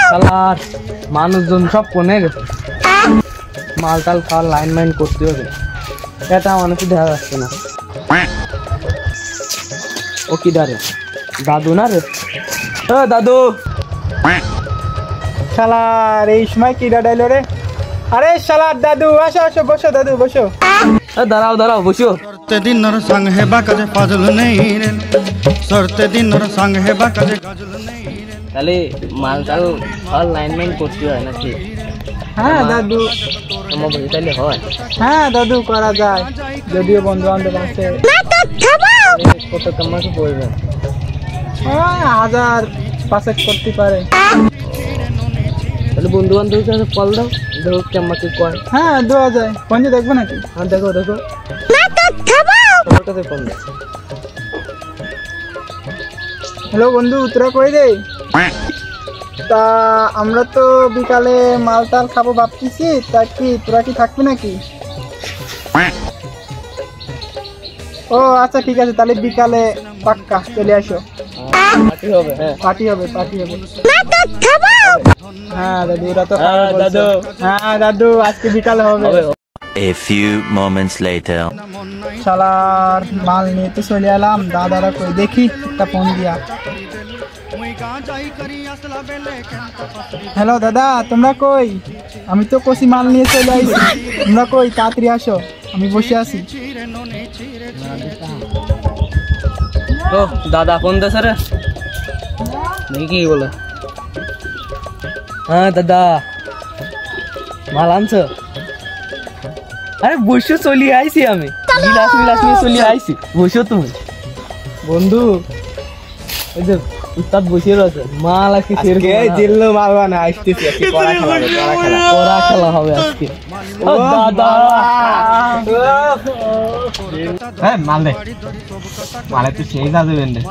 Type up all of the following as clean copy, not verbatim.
শালার মানুষজন সব কোনে গেছে, মালটাল খাওয়ার লাইন মাইন করতে হবে, এটা মানুষ দেখা যাচ্ছে না। ও কি ডারে দাদু না রে? দাদু শালার এই সময় কি ডাইলো রে? আরে শালার দাদু আসো আসো, বসো দাদু বসো। দাঁড়াও দাঁড়াও বসো। সরতে দিনর সঙ্গ হেবা কাজে ফাজল নেই রে, সরতে দিনর সঙ্গ হেবা কাজে গাজল নেই রে। তাহলে মালটাল খাওয়ার লাইন মাইন করতে হয় নাকি? হ্যাঁ দাদু, তোমার বলি তাহলে হয়? হ্যাঁ দাদু করা যায়, যদিও বন্ধু বান্ধব আছে। কত তোমাকে বলবেন? 1000-5 করতে পারে। তাহলে বন্ধু বান্ধব কল দাও, দেখো কেমন কয়। হ্যাঁ দেওয়া যায়, পঞ্জে দেখবো নাকি? হ্যাঁ দেখো দেখো, ফোন দাও। হ্যালো বন্ধু, তোরা কই রে? তা আমরা তো বিকালে মালটাল খাবো ভাবতেছি, তা কি তোরা কি থাকবি নাকি? ও আচ্ছা ঠিক আছে, তাহলে বিকালে পাক্কা চলে আসো। পার্টি হবে? হ্যাঁ পার্টি হবে, পার্টি হবে। হ্যাঁ দাদু, ওরা তো দাদু, হ্যাঁ দাদু আজকে বিকালে হবে। A few moments later. শালার মাল নিয়ে তো চলে এলাম, দাদারা কই দেখি একটা ফোন দিয়া। হ্যালো দাদা, তোমরা কই? আমি তো কষি মাল নিয়ে চলে আইছি, তোমরা কই? তাড়াতাড়ি আসো, আমি বসে আছি। ও দাদা ফোন দেছে রে, দেখি কি বলে। হ্যাঁ দাদা মাল আনছো? আরে বসো, চলিয়ে আইছি আমি, বিলাস বিলাস নিয়ে চলিয়ে আইছি, বসো তুমি। বন্ধু ওই যে উস্তাদ বসে রয়েছে, মাল আজকে জিল্লো মারবা না, আসতেছি আজকে কড়া খেলা হবে, কড়া খেলা হবে আজকে। ও দাদা হ্যাঁ মাল দে, মালে তো সেই যা দেবেন রে।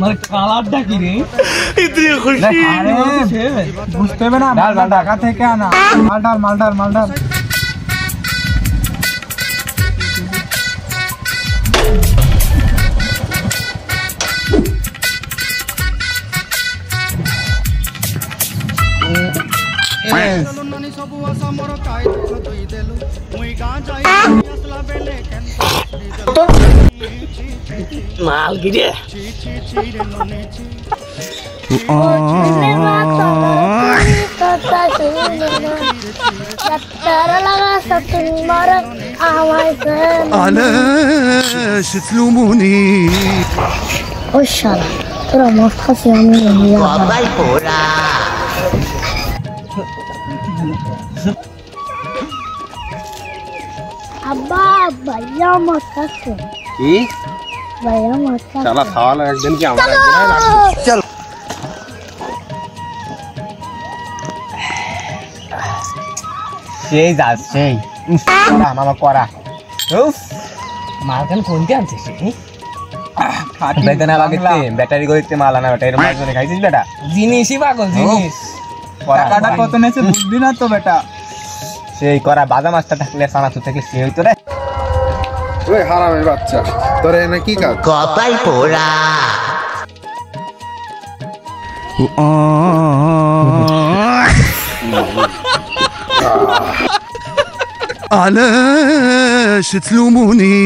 মানে কালারটা কি রে? আরে বুঝতে হবে না, ঢাকা থেকে আনা মালডাল মালডাল মালডাল। মাল কি রে? علاش تلوموني والشرع ترى ما تخسي مني يا अब्बा भैया मत खसे भैया मत खसे चला खावाला एक दिन की हमारा एक दिन है चल সেই যা সেই করা মামা করা। উফ মাল কেন কোনতে আনছিস? বেদনা লাগতে ব্যাটারি গলিতে মাল আনা, বেটা এর মাল জন্য খাইছিস বেটা? জিনিসই পাগল জিনিস। টাকাটা কত নেছে বুঝবি না তো বেটা। সেই করা বাদাম মাছটা থাকলে সানাচুর থাকলে সে হইতো রে। ওই হারামের বাচ্চা, তোর এনে কি কাজ? কপাল পোড়া। علاش تلوموني